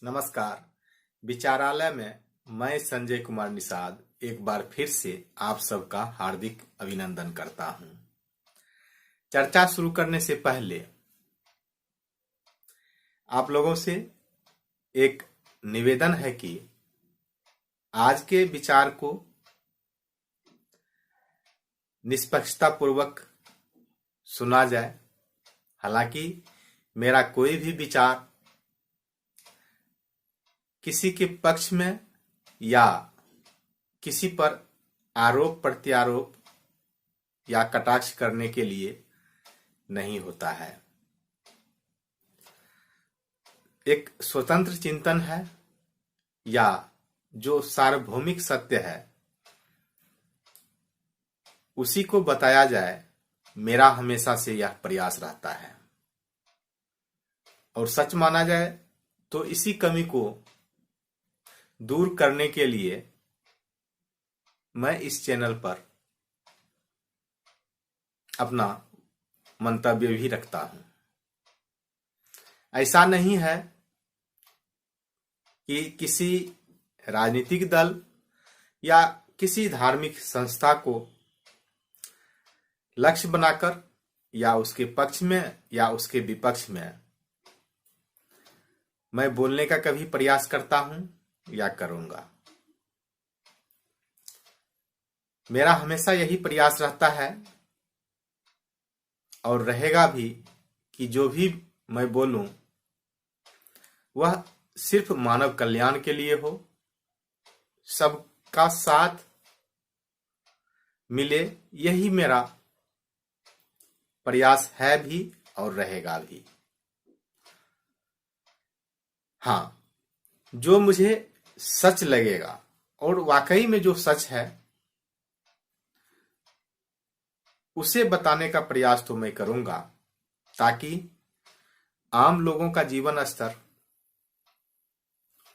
नमस्कार। विचारालय में मैं संजय कुमार निषाद एक बार फिर से आप सबका हार्दिक अभिनंदन करता हूं। चर्चा शुरू करने से पहले आप लोगों से एक निवेदन है कि आज के विचार को निष्पक्षता पूर्वक सुना जाए। हालांकि मेरा कोई भी विचार किसी के पक्ष में या किसी पर आरोप प्रत्यारोप या कटाक्ष करने के लिए नहीं होता है। एक स्वतंत्र चिंतन है या जो सार्वभौमिक सत्य है उसी को बताया जाए, मेरा हमेशा से यह प्रयास रहता है। और सच माना जाए तो इसी कमी को दूर करने के लिए मैं इस चैनल पर अपना मंतव्य भी रखता हूं। ऐसा नहीं है कि किसी राजनीतिक दल या किसी धार्मिक संस्था को लक्ष्य बनाकर या उसके पक्ष में या उसके विपक्ष में मैं बोलने का कभी प्रयास करता हूं या करूंगा। मेरा हमेशा यही प्रयास रहता है और रहेगा भी कि जो भी मैं बोलूं वह सिर्फ मानव कल्याण के लिए हो, सबका साथ मिले, यही मेरा प्रयास है भी और रहेगा भी। हाँ, जो मुझे सच लगेगा और वाकई में जो सच है उसे बताने का प्रयास तो मैं करूंगा, ताकि आम लोगों का जीवन स्तर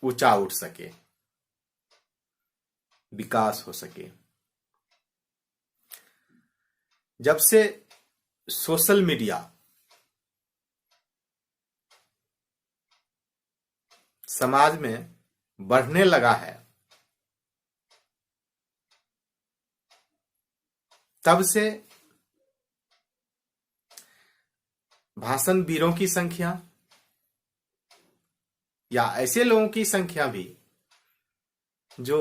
ऊंचा उठ सके, विकास हो सके। जब से सोशल मीडिया समाज में बढ़ने लगा है, तब से भाषण वीरों की संख्या या ऐसे लोगों की संख्या भी जो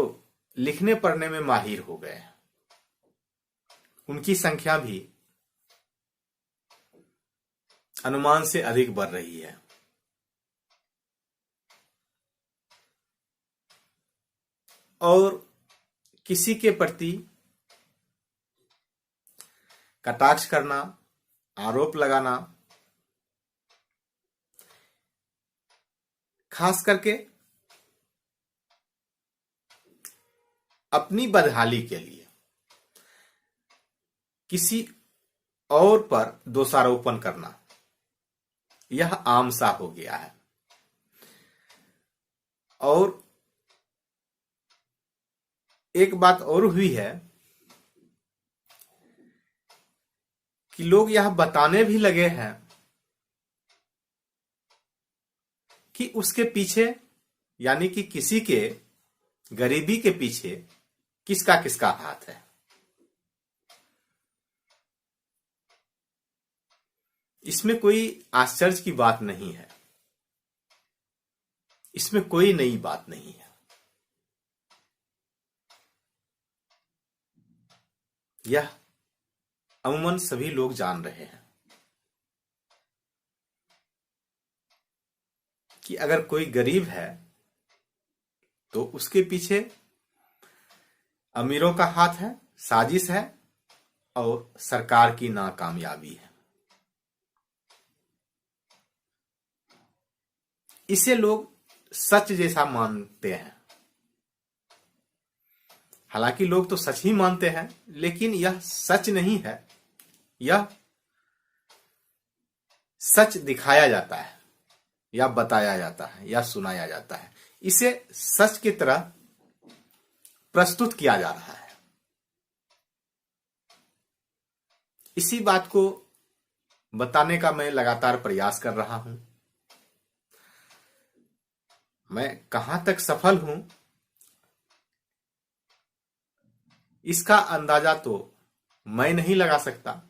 लिखने पढ़ने में माहिर हो गए, उनकी संख्या भी अनुमान से अधिक बढ़ रही है। और किसी के प्रति कटाक्ष करना, आरोप लगाना, खास करके अपनी बदहाली के लिए किसी और पर दोषारोपण करना, यह आम सा हो गया है। और एक बात और हुई है कि लोग यह बताने भी लगे हैं कि उसके पीछे, यानी कि किसी के गरीबी के पीछे किसका किसका हाथ है। इसमें कोई आश्चर्य की बात नहीं है, इसमें कोई नई बात नहीं है। यह अमूमन सभी लोग जान रहे हैं कि अगर कोई गरीब है तो उसके पीछे अमीरों का हाथ है, साजिश है और सरकार की नाकामयाबी है। इसे लोग सच जैसा मानते हैं। हालांकि लोग तो सच ही मानते हैं, लेकिन यह सच नहीं है। यह सच दिखाया जाता है या बताया जाता है या सुनाया जाता है। इसे सच की तरह प्रस्तुत किया जा रहा है। इसी बात को बताने का मैं लगातार प्रयास कर रहा हूं। मैं कहां तक सफल हूं इसका अंदाजा तो मैं नहीं लगा सकता।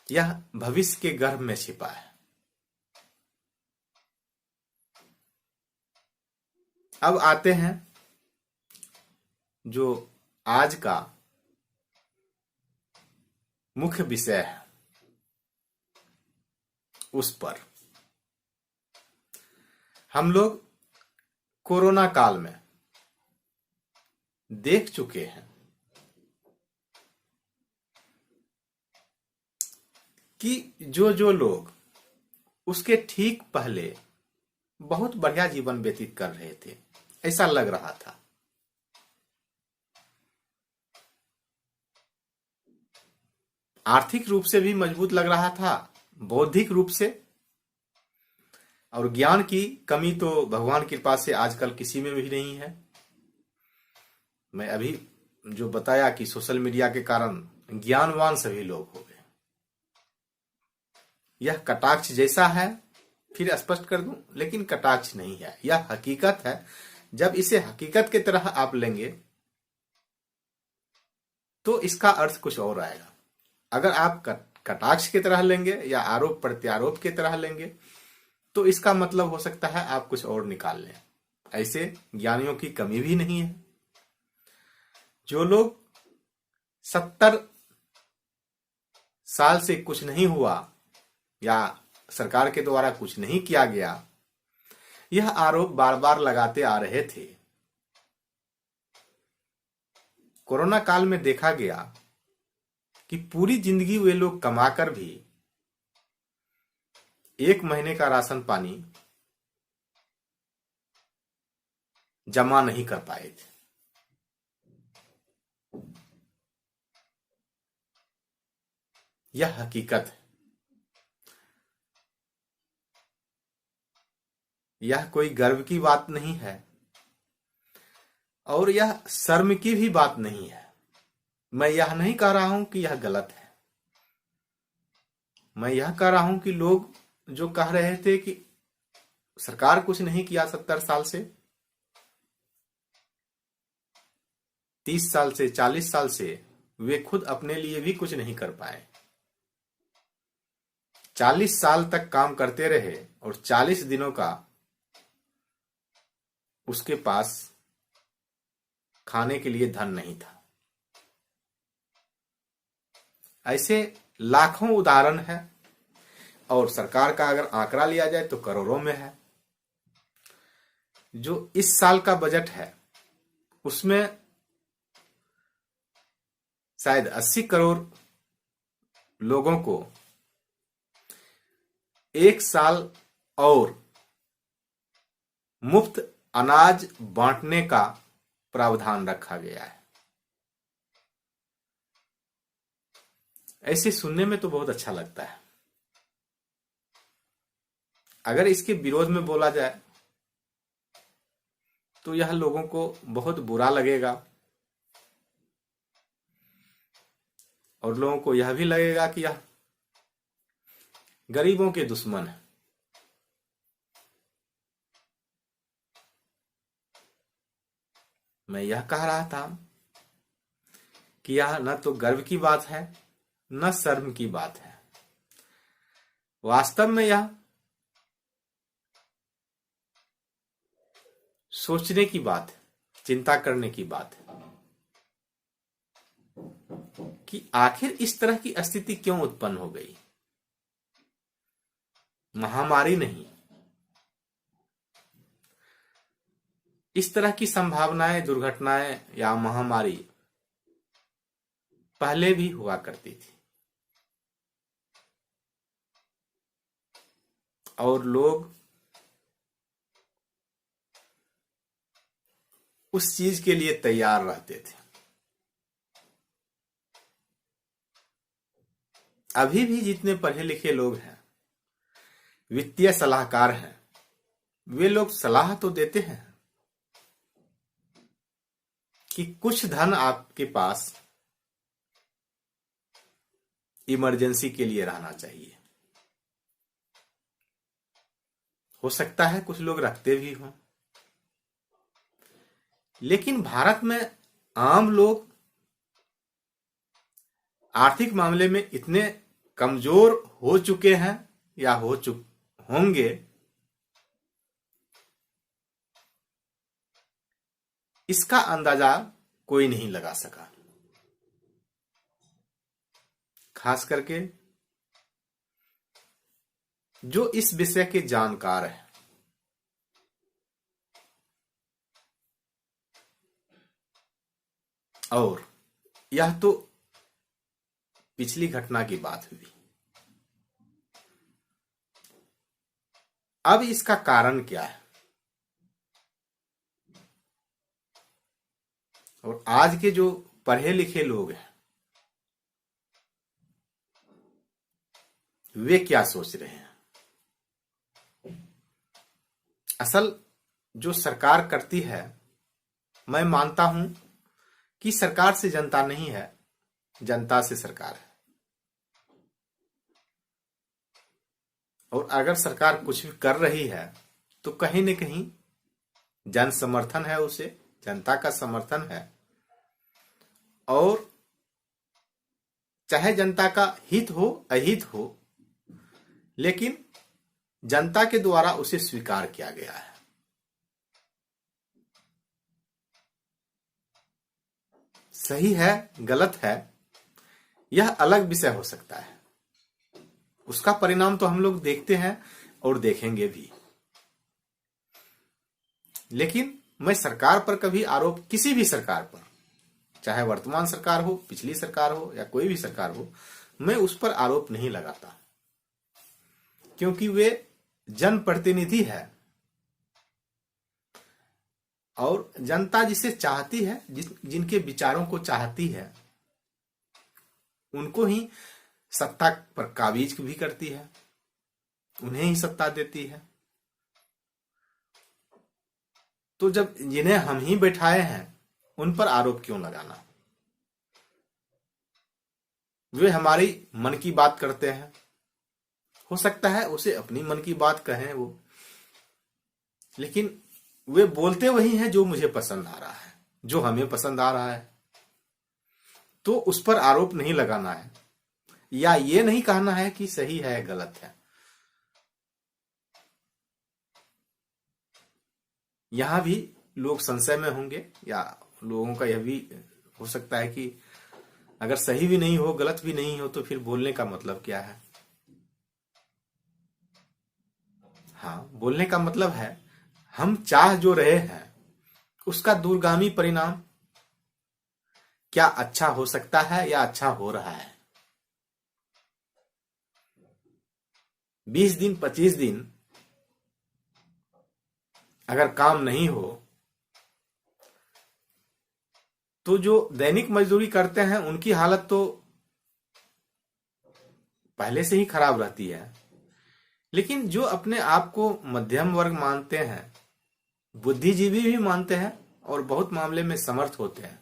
यह भविष्य के गर्भ में छिपा है। अब आते हैं जो आज का मुख्य विषय है उस पर। हम लोग कोरोना काल में देख चुके हैं कि जो लोग उसके ठीक पहले बहुत बढ़िया जीवन व्यतीत कर रहे थे, ऐसा लग रहा था। आर्थिक रूप से भी मजबूत लग रहा था, बौद्धिक रूप से, और ज्ञान की कमी तो भगवान की कृपा से आजकल किसी में भी नहीं है। मैं अभी जो बताया कि सोशल मीडिया के कारण ज्ञानवान सभी लोग हो गए। यह कटाक्ष जैसा है, फिर स्पष्ट कर दूं, लेकिन कटाक्ष नहीं है, यह हकीकत है। जब इसे हकीकत की तरह आप लेंगे तो इसका अर्थ कुछ और आएगा। अगर आप कटाक्ष की तरह लेंगे या आरोप प्रत्यारोप की तरह लेंगे तो इसका मतलब हो सकता है आप कुछ और निकाल लें। ऐसे ज्ञानियों की कमी भी नहीं है। जो लोग 70 साल से कुछ नहीं हुआ या सरकार के द्वारा कुछ नहीं किया गया, यह आरोप बार बार लगाते आ रहे थे। कोरोना काल में देखा गया कि पूरी जिंदगी वे लोग कमाकर भी 1 महीने का राशन पानी जमा नहीं कर पाए थे। यह हकीकत है। यह कोई गर्व की बात नहीं है और यह शर्म की भी बात नहीं है। मैं यह नहीं कह रहा हूं कि यह गलत है। मैं यह कह रहा हूं कि लोग जो कह रहे थे कि सरकार कुछ नहीं किया 70 साल से, 30 साल से, 40 साल से, वे खुद अपने लिए भी कुछ नहीं कर पाए। 40 साल तक काम करते रहे और 40 दिनों का उसके पास खाने के लिए धन नहीं था। ऐसे लाखों उदाहरण है और सरकार का अगर आंकड़ा लिया जाए तो करोड़ों में है। जो इस साल का बजट है उसमें शायद 80 करोड़ लोगों को 1 साल और मुफ्त अनाज बांटने का प्रावधान रखा गया है। ऐसे सुनने में तो बहुत अच्छा लगता है। अगर इसके विरोध में बोला जाए तो यह लोगों को बहुत बुरा लगेगा और लोगों को यह भी लगेगा कि यह गरीबों के दुश्मन है। मैं यह कह रहा था कि यह न तो गर्व की बात है न शर्म की बात है। वास्तव में यह सोचने की बात है, चिंता करने की बात है कि आखिर इस तरह की स्थिति क्यों उत्पन्न हो गई। महामारी नहीं, इस तरह की संभावनाएं, दुर्घटनाएं या महामारी पहले भी हुआ करती थी और लोग उस चीज के लिए तैयार रहते थे। अभी भी जितने पढ़े लिखे लोग हैं, वित्तीय सलाहकार हैं, वे लोग सलाह तो देते हैं कि कुछ धन आपके पास इमरजेंसी के लिए रहना चाहिए। हो सकता है कुछ लोग रखते भी हों, लेकिन भारत में आम लोग आर्थिक मामले में इतने कमजोर हो चुके हैं या होंगे, इसका अंदाजा कोई नहीं लगा सका। खास करके जो इस विषय के जानकार हैं। और यह तो पिछली घटना की बात हुई। अब इसका कारण क्या है? और आज के जो पढ़े लिखे लोग हैं वे क्या सोच रहे हैं? असल जो सरकार करती है, मैं मानता हूं कि सरकार से जनता नहीं है, जनता से सरकार है। और अगर सरकार कुछ भी कर रही है तो कहीं न कहीं जन समर्थन है, उसे जनता का समर्थन है। और चाहे जनता का हित हो अहित हो, लेकिन जनता के द्वारा उसे स्वीकार किया गया है। सही है गलत है यह अलग विषय हो सकता है, उसका परिणाम तो हम लोग देखते हैं और देखेंगे भी। लेकिन मैं सरकार पर कभी आरोप, किसी भी सरकार पर, चाहे वर्तमान सरकार हो, पिछली सरकार हो या कोई भी सरकार हो, मैं उस पर आरोप नहीं लगाता, क्योंकि वे जनप्रतिनिधि है और जनता जिसे चाहती है, जिनके विचारों को चाहती है, उनको ही सत्ता पर काबिज भी करती है, उन्हें ही सत्ता देती है। तो जब जिन्हें हम ही बैठाए हैं उन पर आरोप क्यों लगाना? वे हमारी मन की बात करते हैं, हो सकता है उसे अपनी मन की बात कहें वो, लेकिन वे बोलते वही हैं जो मुझे पसंद आ रहा है, जो हमें पसंद आ रहा है। तो उस पर आरोप नहीं लगाना है या ये नहीं कहना है कि सही है गलत है। यहां भी लोग संशय में होंगे, या लोगों का यह भी हो सकता है कि अगर सही भी नहीं हो गलत भी नहीं हो तो फिर बोलने का मतलब क्या है? हाँ, बोलने का मतलब है हम चाह जो रहे हैं उसका दूरगामी परिणाम क्या अच्छा हो सकता है या अच्छा हो रहा है। 20 दिन 25 दिन अगर काम नहीं हो तो जो दैनिक मजदूरी करते हैं उनकी हालत तो पहले से ही खराब रहती है। लेकिन जो अपने आप को मध्यम वर्ग मानते हैं, बुद्धिजीवी भी मानते हैं और बहुत मामले में समर्थ होते हैं,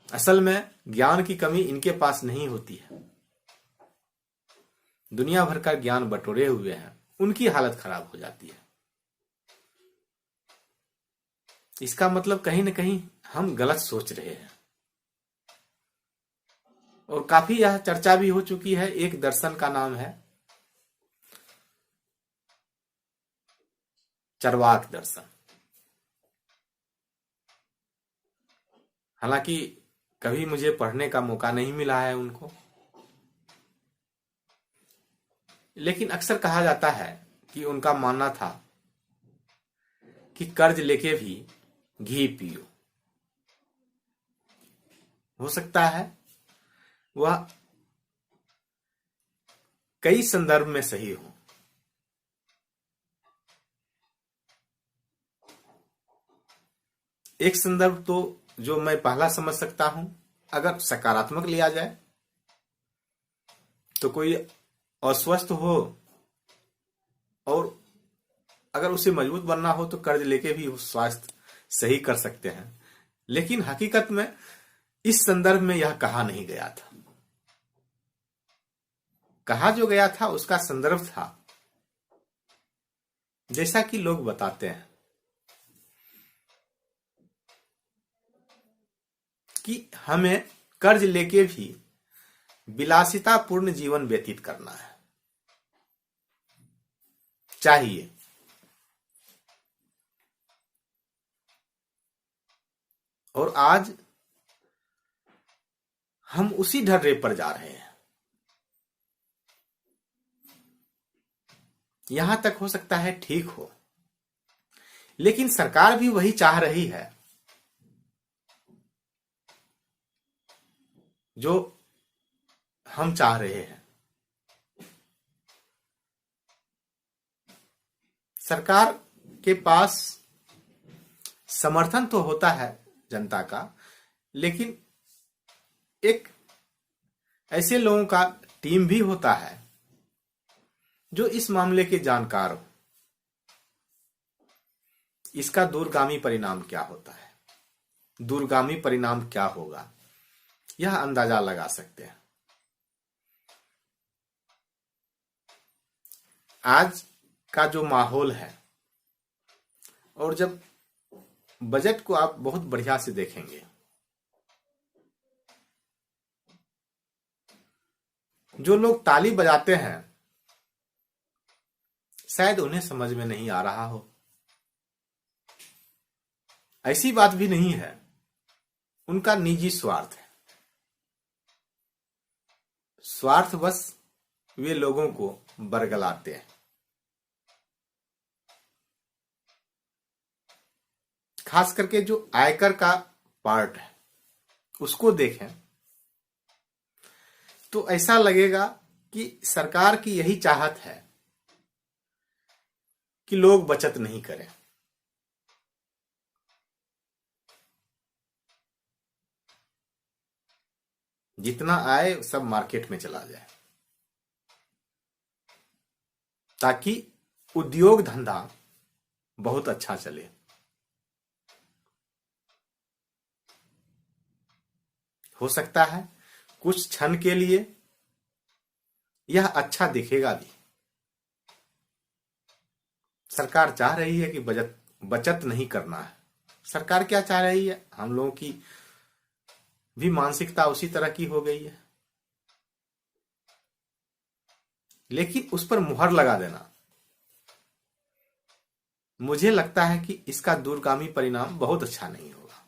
असल में ज्ञान की कमी इनके पास नहीं होती है, दुनिया भर का ज्ञान बटोरे हुए हैं, उनकी हालत खराब हो जाती है। इसका मतलब कहीं न कहीं हम गलत सोच रहे हैं। और काफी यह चर्चा भी हो चुकी है, एक दर्शन का नाम है चरवाक दर्शन। हालांकि कभी मुझे पढ़ने का मौका नहीं मिला है उनको, लेकिन अक्सर कहा जाता है कि उनका मानना था कि कर्ज लेके भी घी पियो। हो सकता है वह कई संदर्भ में सही हो। एक संदर्भ तो जो मैं पहला समझ सकता हूं, अगर सकारात्मक लिया जाए तो कोई अस्वस्थ हो और अगर उसे मजबूत बनना हो तो कर्ज लेके भी स्वास्थ्य सही कर सकते हैं। लेकिन हकीकत में इस संदर्भ में यह कहा नहीं गया था। कहा जो गया था उसका संदर्भ था जैसा कि लोग बताते हैं कि हमें कर्ज लेके भी विलासितापूर्ण जीवन व्यतीत करना है, चाहिए। और आज हम उसी ढर्रे पर जा रहे हैं। यहां तक हो सकता है ठीक हो, लेकिन सरकार भी वही चाह रही है जो हम चाह रहे हैं। सरकार के पास समर्थन तो होता है जनता का, लेकिन एक ऐसे लोगों का टीम भी होता है जो इस मामले के जानकार हो। इसका दूरगामी परिणाम क्या होता है, दूरगामी परिणाम क्या होगा, यह अंदाजा लगा सकते हैं। आज का जो माहौल है, और जब बजट को आप बहुत बढ़िया से देखेंगे, जो लोग ताली बजाते हैं शायद उन्हें समझ में नहीं आ रहा हो। ऐसी बात भी नहीं है, उनका निजी स्वार्थ है। स्वार्थवश वे लोगों को बरगलाते हैं। खास करके जो आयकर का पार्ट है उसको देखें तो ऐसा लगेगा कि सरकार की यही चाहत है कि लोग बचत नहीं करें। जितना आए सब मार्केट में चला जाए, ताकि उद्योग धंधा बहुत अच्छा चले। हो सकता है कुछ क्षण के लिए यह अच्छा दिखेगा भी। सरकार चाह रही है कि बचत नहीं करना है। सरकार क्या चाह रही है, हम लोगों की भी मानसिकता उसी तरह की हो गई है। लेकिन उस पर मुहर लगा देना, मुझे लगता है कि इसका दूरगामी परिणाम बहुत अच्छा नहीं होगा।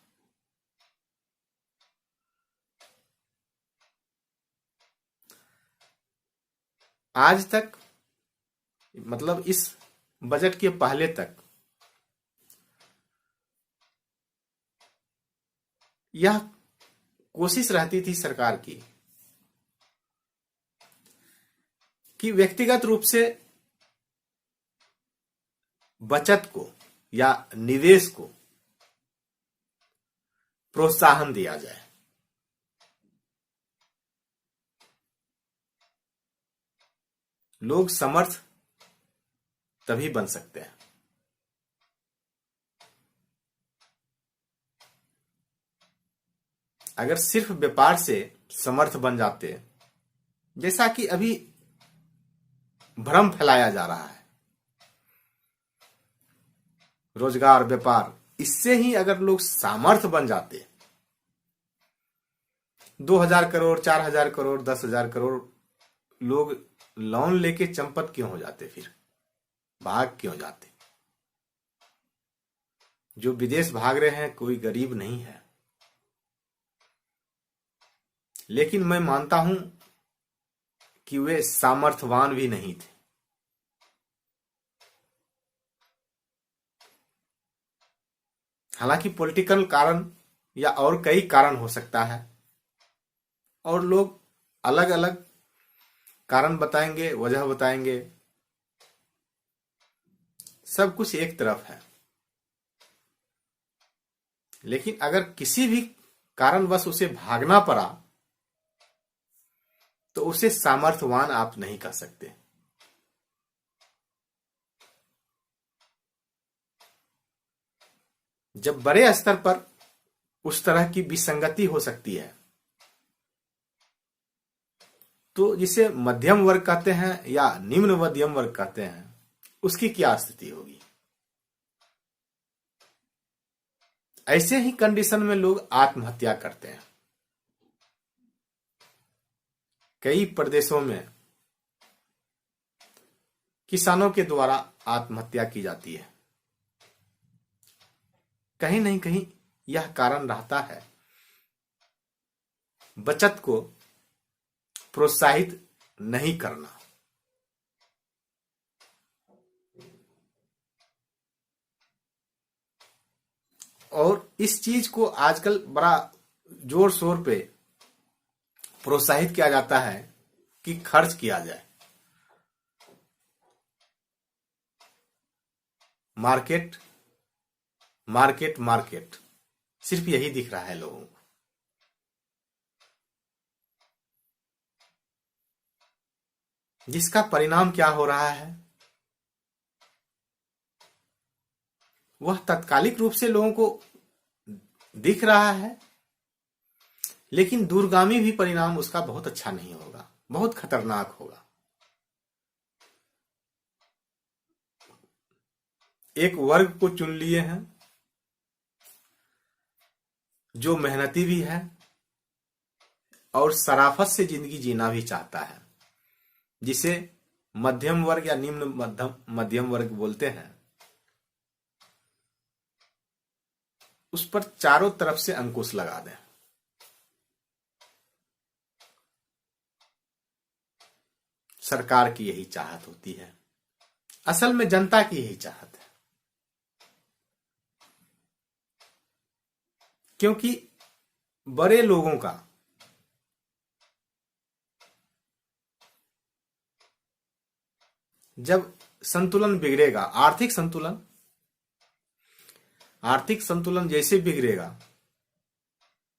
आज तक, मतलब इस बजट के पहले तक, यह कोशिश रहती थी सरकार की कि व्यक्तिगत रूप से बचत को या निवेश को प्रोत्साहन दिया जाए। लोग समर्थ तभी बन सकते हैं अगर सिर्फ व्यापार से समर्थ बन जाते, जैसा कि अभी भ्रम फैलाया जा रहा है। रोजगार, व्यापार, इससे ही अगर लोग सामर्थ बन जाते, 2000 करोड़, 4000 करोड़, 10,000 करोड़, लोग लोन लेके चंपत क्यों हो जाते, फिर भाग क्यों जाते? जो विदेश भाग रहे हैं कोई गरीब नहीं है, लेकिन मैं मानता हूं कि वे सामर्थ्यवान भी नहीं थे। हालांकि पॉलिटिकल कारण या और कई कारण हो सकता है, और लोग अलग अलग कारण बताएंगे, वजह बताएंगे, सब कुछ एक तरफ है। लेकिन अगर किसी भी कारणवश उसे भागना पड़ा तो उसे सामर्थ्यवान आप नहीं कह सकते। जब बड़े स्तर पर उस तरह की विसंगति हो सकती है तो जिसे मध्यम वर्ग कहते हैं या निम्न मध्यम वर्ग कहते हैं, उसकी क्या स्थिति होगी। ऐसे ही कंडीशन में लोग आत्महत्या करते हैं। कई प्रदेशों में किसानों के द्वारा आत्महत्या की जाती है। कहीं नहीं कहीं यह कारण रहता है बचत को प्रोत्साहित नहीं करना। और इस चीज को आजकल बड़ा जोर शोर पे प्रोत्साहित किया जाता है कि खर्च किया जाए। मार्केट मार्केट मार्केट सिर्फ यही दिख रहा है लोगों को। जिसका परिणाम क्या हो रहा है, वह तात्कालिक रूप से लोगों को दिख रहा है, लेकिन दूरगामी भी परिणाम उसका बहुत अच्छा नहीं होगा, बहुत खतरनाक होगा। एक वर्ग को चुन लिए हैं जो मेहनती भी है और शराफत से जिंदगी जीना भी चाहता है, जिसे मध्यम वर्ग या निम्न मध्यम वर्ग बोलते हैं। उस पर चारों तरफ से अंकुश लगा दें। सरकार की यही चाहत होती है, असल में जनता की यही चाहत है। क्योंकि बड़े लोगों का जब संतुलन बिगड़ेगा, आर्थिक संतुलन जैसे बिगड़ेगा,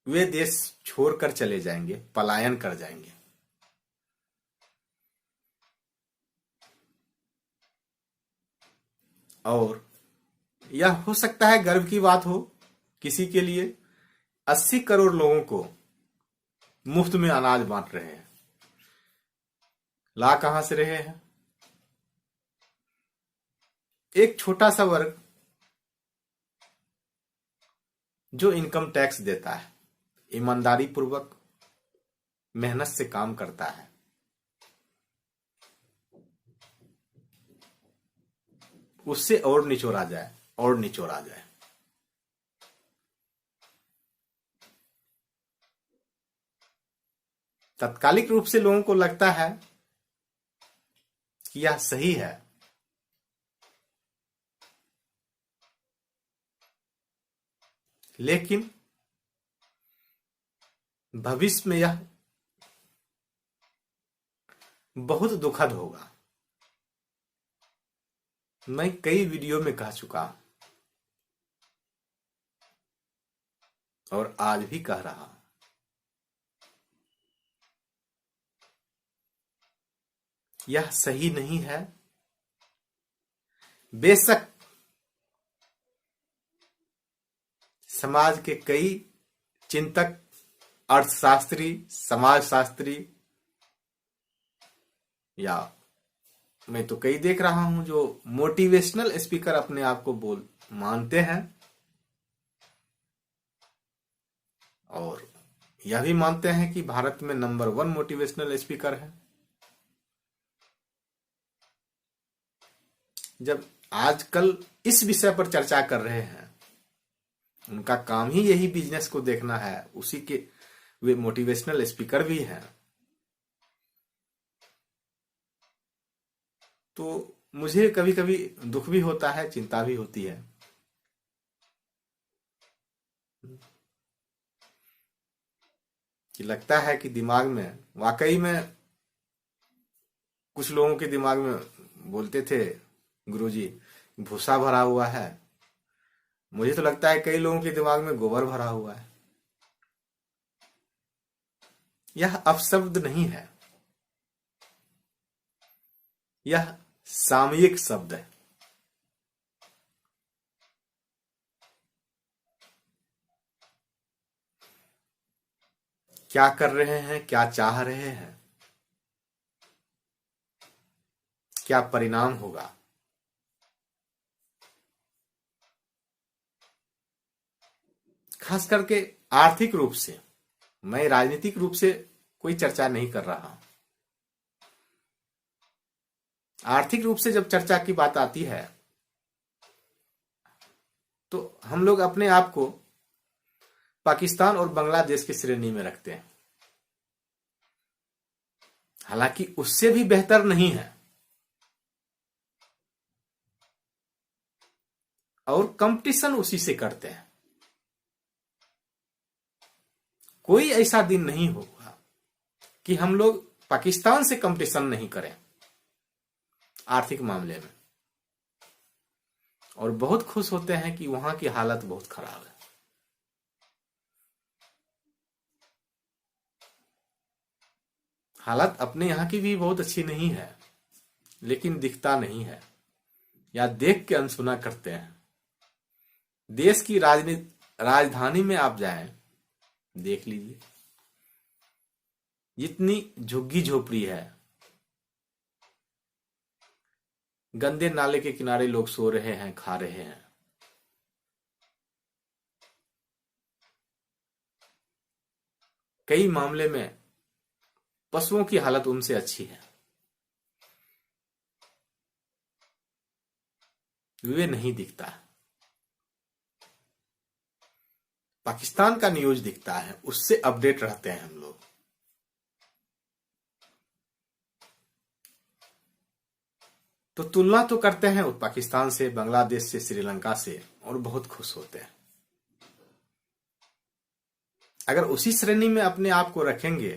वे देश छोड़कर चले जाएंगे, पलायन कर जाएंगे। और यह हो सकता है गर्व की बात हो किसी के लिए, 80 करोड़ लोगों को मुफ्त में अनाज बांट रहे हैं। ला कहां से रहे हैं? एक छोटा सा वर्ग जो इनकम टैक्स देता है, ईमानदारी पूर्वक मेहनत से काम करता है, उससे और निचोड़ा जाए और निचोड़ा जाए। तात्कालिक रूप से लोगों को लगता है कि यह सही है, लेकिन भविष्य में यह बहुत दुखद होगा। मैं कई वीडियो में कह चुका और आज भी कह रहा हूं, यह सही नहीं है। बेशक समाज के कई चिंतक, अर्थशास्त्री, समाजशास्त्री, या मैं तो कई देख रहा हूं जो मोटिवेशनल स्पीकर अपने आप को मानते हैं और यह भी मानते हैं कि भारत में नंबर 1 मोटिवेशनल स्पीकर है। जब आजकल इस विषय पर चर्चा कर रहे हैं, उनका काम ही यही बिजनेस को देखना है, उसी के वे मोटिवेशनल स्पीकर भी हैं। तो मुझे कभी कभी दुख भी होता है, चिंता भी होती है कि लगता है कि दिमाग में, वाकई में कुछ लोगों के दिमाग में बोलते थे गुरुजी भूसा भरा हुआ है, मुझे तो लगता है कई लोगों के दिमाग में गोबर भरा हुआ है। यह अपशब्द नहीं है, यह सामयिक शब्द है। क्या कर रहे हैं, क्या चाह रहे हैं, क्या परिणाम होगा, खास करके आर्थिक रूप से, मैं राजनीतिक रूप से कोई चर्चा नहीं कर रहा हूं। आर्थिक रूप से जब चर्चा की बात आती है तो हम लोग अपने आप को पाकिस्तान और बांग्लादेश की श्रेणी में रखते हैं। हालांकि उससे भी बेहतर नहीं है, और कंपटीशन उसी से करते हैं। कोई ऐसा दिन नहीं होगा कि हम लोग पाकिस्तान से कंपटीशन नहीं करें आर्थिक मामले में, और बहुत खुश होते हैं कि वहां की हालत बहुत खराब है। हालत अपने यहां की भी बहुत अच्छी नहीं है, लेकिन दिखता नहीं है, या देख के अनसुना करते हैं। देश की राजधानी में आप जाएं, देख लीजिए, जितनी झुग्गी झोपड़ी है, गंदे नाले के किनारे लोग सो रहे हैं, खा रहे हैं। कई मामले में पशुओं की हालत उनसे अच्छी है, वे नहीं दिखता। पाकिस्तान का न्यूज दिखता है, उससे अपडेट रहते हैं हम लोग। तो तुलना तो करते हैं पाकिस्तान से, बांग्लादेश से, श्रीलंका से, और बहुत खुश होते हैं। अगर उसी श्रेणी में अपने आप को रखेंगे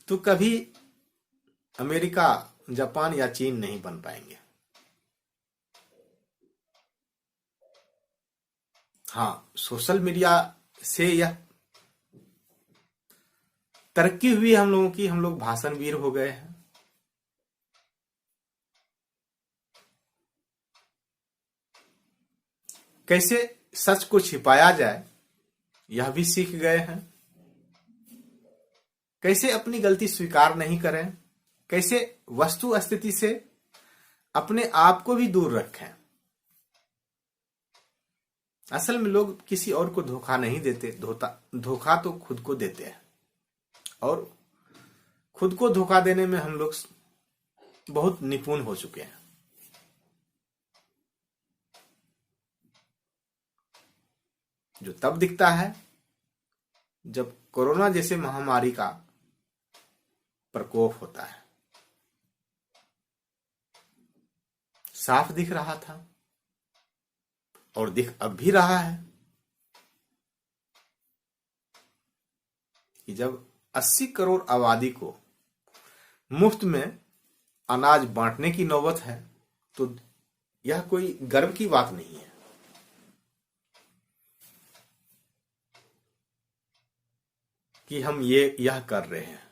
तो कभी अमेरिका, जापान या चीन नहीं बन पाएंगे। हाँ, सोशल मीडिया से यह तरक्की हुई हम लोगों की, हम लोग भाषण वीर हो गए हैं। कैसे सच को छिपाया जाए यह भी सीख गए हैं। कैसे अपनी गलती स्वीकार नहीं करें, कैसे वस्तु स्थिति से अपने आप को भी दूर रखें। असल में लोग किसी और को धोखा नहीं देते, धोखा तो खुद को देते हैं, और खुद को धोखा देने में हम लोग बहुत निपुण हो चुके हैं। जो तब दिखता है जब कोरोना जैसे महामारी का प्रकोप होता है। साफ दिख रहा था और दिख अब भी रहा है कि जब 80 करोड़ आबादी को मुफ्त में अनाज बांटने की नौबत है तो यह कोई गर्व की बात नहीं है। कि हम यह कर रहे हैं।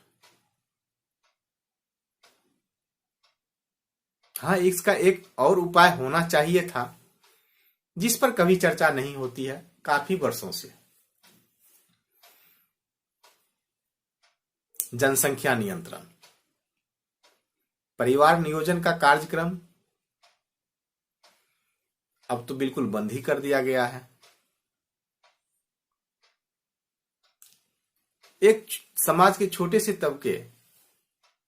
हाँ, इसका एक और उपाय होना चाहिए था, जिस पर कभी चर्चा नहीं होती है काफी वर्षों से। जनसंख्या नियंत्रण, परिवार नियोजन का कार्यक्रम अब तो बिल्कुल बंद ही कर दिया गया है। एक समाज के छोटे से तबके,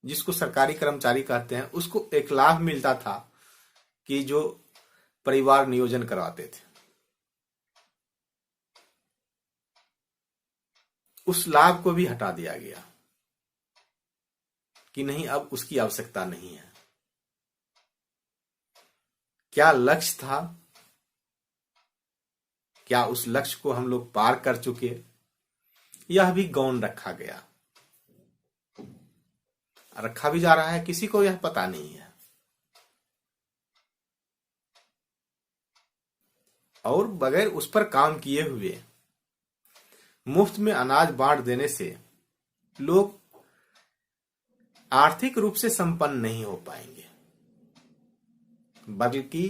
जिसको सरकारी कर्मचारी कहते हैं, उसको एक लाभ मिलता था कि जो परिवार नियोजन करवाते थे। उस लाभ को भी हटा दिया गया कि नहीं, अब उसकी आवश्यकता नहीं है। क्या लक्ष्य था, क्या उस लक्ष्य को हम लोग पार कर चुके, यह भी गौण रखा गया, रखा भी जा रहा है, किसी को यह पता नहीं है। और बगैर उस पर काम किए हुए मुफ्त में अनाज बांट देने से लोग आर्थिक रूप से संपन्न नहीं हो पाएंगे, बल्कि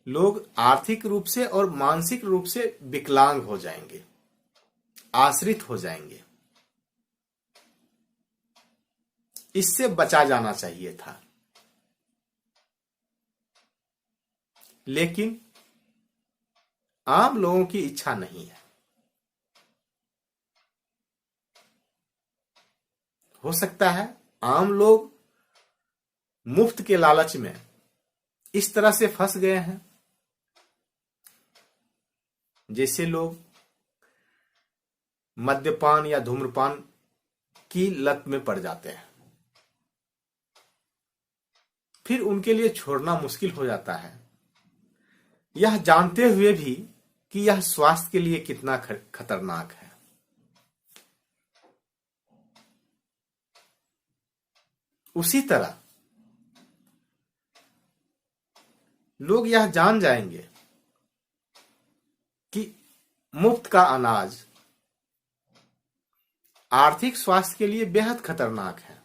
लोग आर्थिक रूप से और मानसिक रूप से विकलांग हो जाएंगे, आश्रित हो जाएंगे। इससे बचा जाना चाहिए था। लेकिन आम लोगों की इच्छा नहीं है। हो सकता है आम लोग मुफ्त के लालच में इस तरह से फंस गए हैं, जैसे लोग मद्यपान या धूम्रपान की लत में पड़ जाते हैं, फिर उनके लिए छोड़ना मुश्किल हो जाता है, यह जानते हुए भी कि यह स्वास्थ्य के लिए कितना खतरनाक है। उसी तरह लोग यह जान जाएंगे कि मुफ्त का अनाज आर्थिक स्वास्थ्य के लिए बेहद खतरनाक है,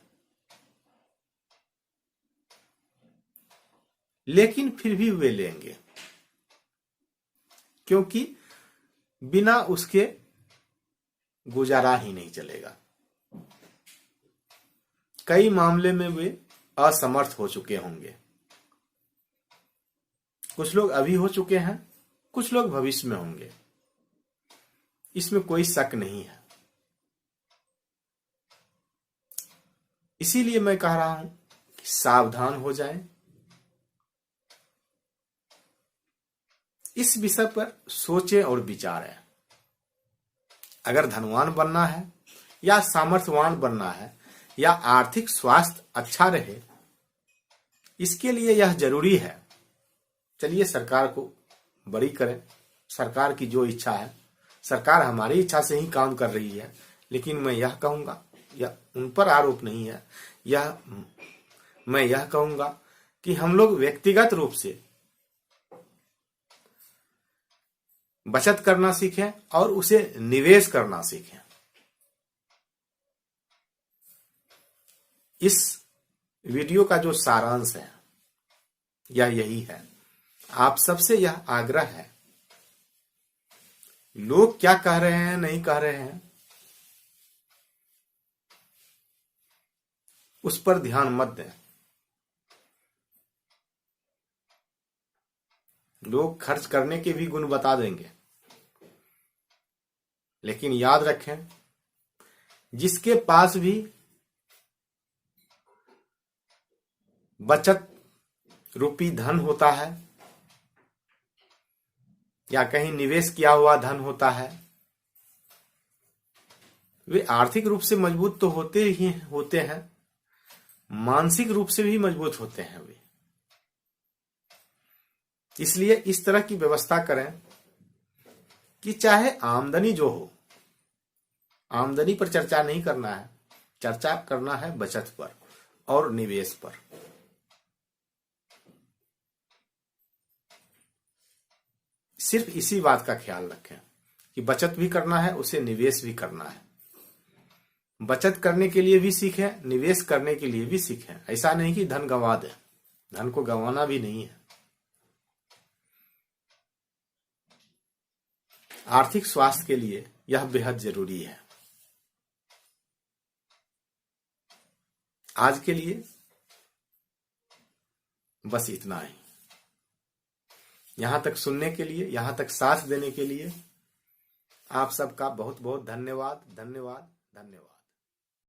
लेकिन फिर भी वे लेंगे, क्योंकि बिना उसके गुजारा ही नहीं चलेगा। कई मामले में वे असमर्थ हो चुके होंगे। कुछ लोग अभी हो चुके हैं, कुछ लोग भविष्य में होंगे, इसमें कोई शक नहीं है। इसीलिए मैं कह रहा हूं कि सावधान हो जाएं। इस विषय पर सोचें और विचारें। अगर धनवान बनना है या सामर्थ्यवान बनना है या आर्थिक स्वास्थ्य अच्छा रहे, इसके लिए यह जरूरी है। चलिए सरकार को बड़ी करें, सरकार की जो इच्छा है, सरकार हमारी इच्छा से ही काम कर रही है, लेकिन मैं यह कहूंगा, यह उन पर आरोप नहीं है, मैं यह कहूंगा कि हम लोग व्यक्तिगत रूप से बचत करना सीखें और उसे निवेश करना सीखें। इस वीडियो का जो सारांश है यह यही है। आप सबसे यह आग्रह है, लोग क्या कह रहे हैं नहीं कह रहे हैं उस पर ध्यान मत दें। लोग खर्च करने के भी गुण बता देंगे, लेकिन याद रखें, जिसके पास भी बचत रूपी धन होता है या कहीं निवेश किया हुआ धन होता है, वे आर्थिक रूप से मजबूत तो होते ही होते हैं, मानसिक रूप से भी मजबूत होते हैं वे। इसलिए इस तरह की व्यवस्था करें कि चाहे आमदनी जो हो, आमदनी पर चर्चा नहीं करना है, चर्चा करना है बचत पर और निवेश पर। सिर्फ इसी बात का ख्याल रखें कि बचत भी करना है, उसे निवेश भी करना है। बचत करने के लिए भी सीखें, निवेश करने के लिए भी सीखें। ऐसा नहीं कि धन गंवा दें, धन को गंवाना भी नहीं है। आर्थिक स्वास्थ्य के लिए यह बेहद जरूरी है। आज के लिए बस इतना ही। यहां तक सुनने के लिए, यहां तक साथ देने के लिए आप सबका बहुत बहुत धन्यवाद, धन्यवाद, धन्यवाद।